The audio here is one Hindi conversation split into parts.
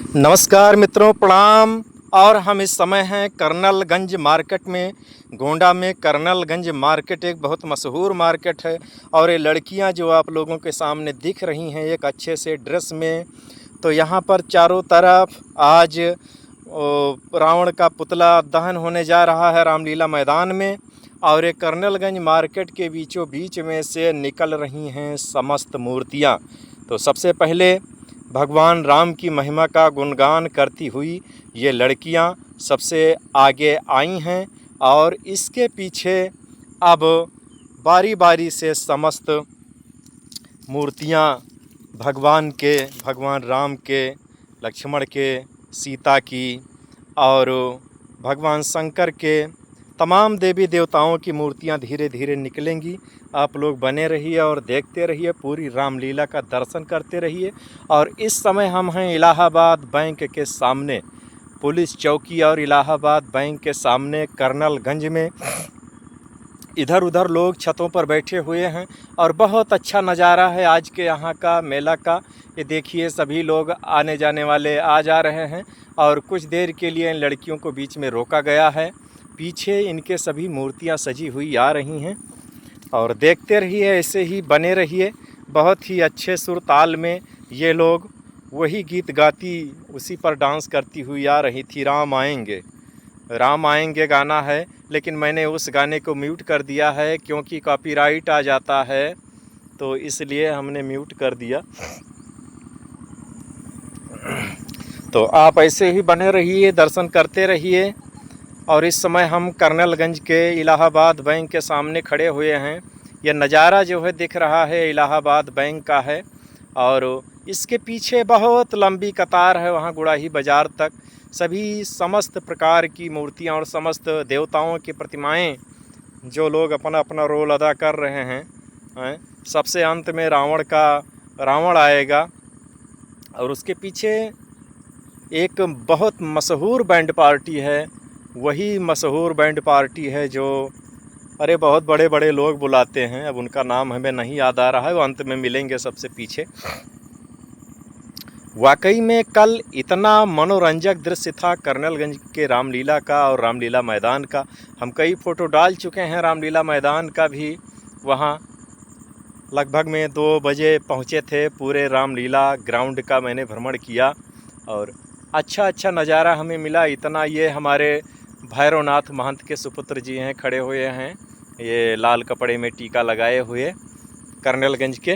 नमस्कार मित्रों, प्रणाम। और हम इस समय हैं कर्नलगंज मार्केट में, गोंडा में। कर्नलगंज मार्केट एक बहुत मशहूर मार्केट है और ये लड़कियां जो आप लोगों के सामने दिख रही हैं एक अच्छे से ड्रेस में, तो यहाँ पर चारों तरफ आज रावण का पुतला दहन होने जा रहा है रामलीला मैदान में। और ये कर्नलगंज मार्केट के बीचों बीच में से निकल रही हैं समस्त मूर्तियाँ। तो सबसे पहले भगवान राम की महिमा का गुणगान करती हुई ये लड़कियां सबसे आगे आई हैं और इसके पीछे अब बारी बारी से समस्त मूर्तियां भगवान राम के, लक्ष्मण के, सीता की और भगवान शंकर के, तमाम देवी देवताओं की मूर्तियां धीरे धीरे निकलेंगी। आप लोग बने रहिए और देखते रहिए, पूरी रामलीला का दर्शन करते रहिए। और इस समय हम हैं इलाहाबाद बैंक के सामने, पुलिस चौकी और इलाहाबाद बैंक के सामने कर्नलगंज में। इधर उधर लोग छतों पर बैठे हुए हैं और बहुत अच्छा नज़ारा है आज के यहाँ का मेला का। ये देखिए, सभी लोग आने जाने वाले आ जा रहे हैं और कुछ देर के लिए इन लड़कियों को बीच में रोका गया है। पीछे इनके सभी मूर्तियाँ सजी हुई आ रही हैं और देखते रहिए, ऐसे ही बने रहिए। बहुत ही अच्छे सुर ताल में ये लोग वही गीत गाती, उसी पर डांस करती हुई आ रही थी। राम आएंगे गाना है, लेकिन मैंने उस गाने को म्यूट कर दिया है क्योंकि कॉपीराइट आ जाता है, तो इसलिए हमने म्यूट कर दिया। तो आप ऐसे ही बने रहिए, दर्शन करते रहिए। और इस समय हम कर्नलगंज के इलाहाबाद बैंक के सामने खड़े हुए हैं। यह नज़ारा जो है दिख रहा है इलाहाबाद बैंक का है और इसके पीछे बहुत लंबी कतार है वहाँ गुड़ाही बाज़ार तक। सभी समस्त प्रकार की मूर्तियाँ और समस्त देवताओं की प्रतिमाएं जो लोग अपना अपना रोल अदा कर रहे हैं। सबसे अंत में रावण आएगा और उसके पीछे एक बहुत मशहूर बैंड पार्टी है। वही मशहूर बैंड पार्टी है जो बहुत बड़े बड़े लोग बुलाते हैं। अब उनका नाम हमें नहीं याद आ रहा है, वो अंत में मिलेंगे सबसे पीछे। वाकई में कल इतना मनोरंजक दृश्य था कर्नलगंज के रामलीला का और रामलीला मैदान का। हम कई फ़ोटो डाल चुके हैं रामलीला मैदान का भी। वहाँ लगभग में 2 बजे पहुँचे थे। पूरे रामलीला ग्राउंड का मैंने भ्रमण किया और अच्छा नज़ारा हमें मिला। इतना ये हमारे भैरवनाथ महंत के सुपुत्र जी हैं, खड़े हुए हैं, ये लाल कपड़े में टीका लगाए हुए कर्नलगंज के।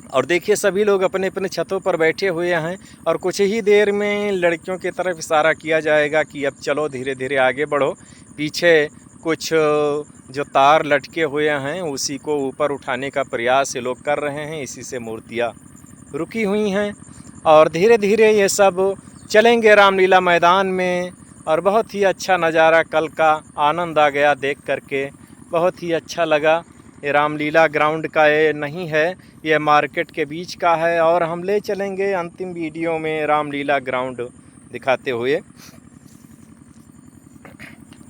और देखिए, सभी लोग अपने अपने छतों पर बैठे हुए हैं और कुछ ही देर में लड़कियों की तरफ इशारा किया जाएगा कि अब चलो धीरे धीरे आगे बढ़ो। पीछे कुछ जो तार लटके हुए हैं उसी को ऊपर उठाने का प्रयास ये लोग कर रहे हैं, इसी से मूर्तियाँ रुकी हुई हैं और धीरे धीरे ये सब चलेंगे रामलीला मैदान में। और बहुत ही अच्छा नज़ारा कल का, आनंद आ गया देख करके, बहुत ही अच्छा लगा। ये रामलीला ग्राउंड का ये नहीं है, ये मार्केट के बीच का है और हम ले चलेंगे अंतिम वीडियो में रामलीला ग्राउंड दिखाते हुए।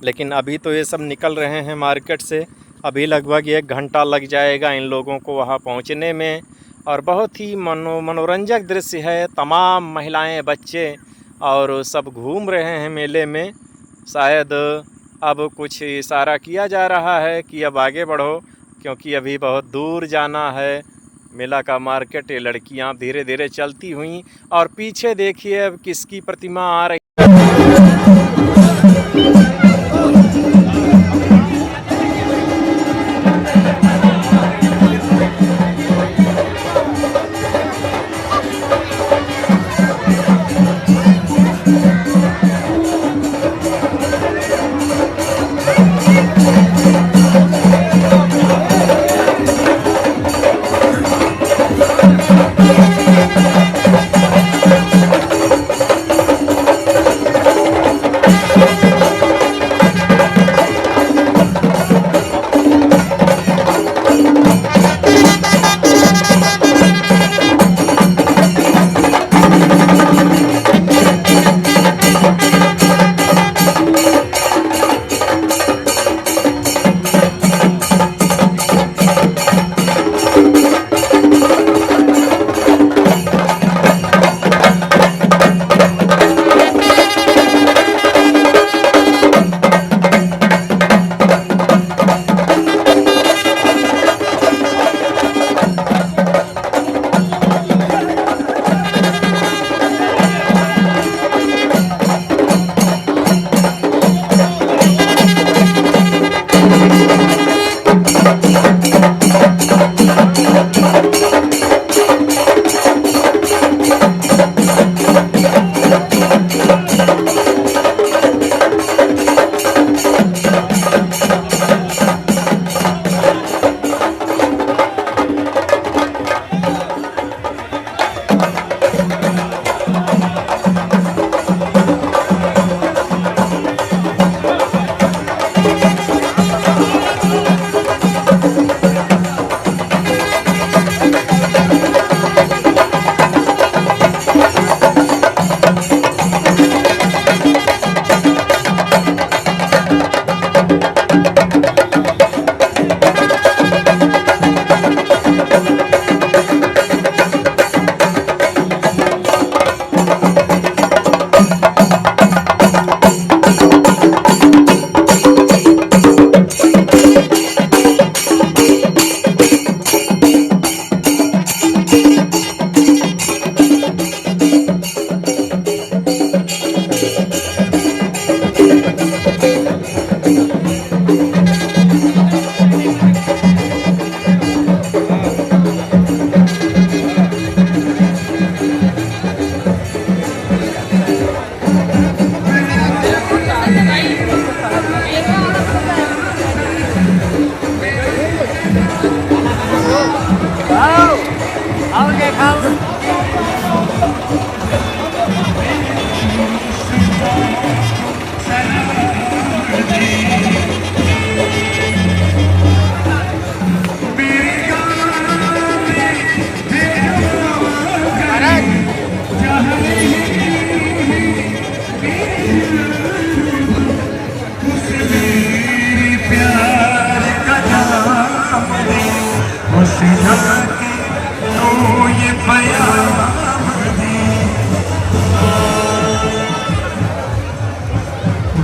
लेकिन अभी तो ये सब निकल रहे हैं मार्केट से, अभी लगभग 1 घंटा लग जाएगा इन लोगों को वहाँ पहुँचने में। और बहुत ही मनोरंजक दृश्य है। तमाम महिलाएं, बच्चे और सब घूम रहे हैं मेले में। शायद अब कुछ इशारा किया जा रहा है कि अब आगे बढ़ो, क्योंकि अभी बहुत दूर जाना है। मेला का मार्केट, ये लड़कियां धीरे धीरे चलती हुई और पीछे देखिए अब किसकी प्रतिमा आ रही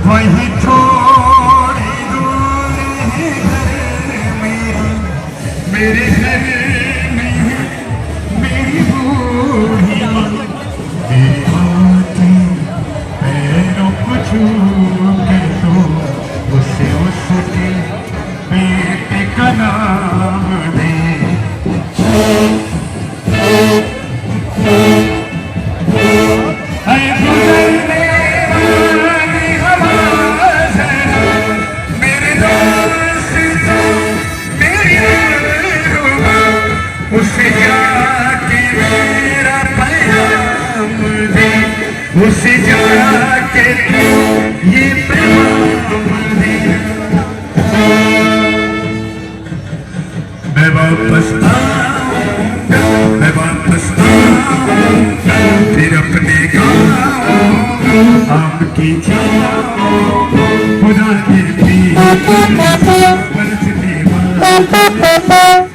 वही थोड़ी दूरी मेरे घर में मेरी बूढ़ी देखोती पैरों को छू के तो उसे उसके बेटे का नाम दे उसे जाके मेरा पैगाम दे उसे जाके ये पैगाम दे मैं वापस आऊंगा मैं वापस आऊंगा फिर अपने गाँव आम की छाँव खुदा के पीर बरसने वाला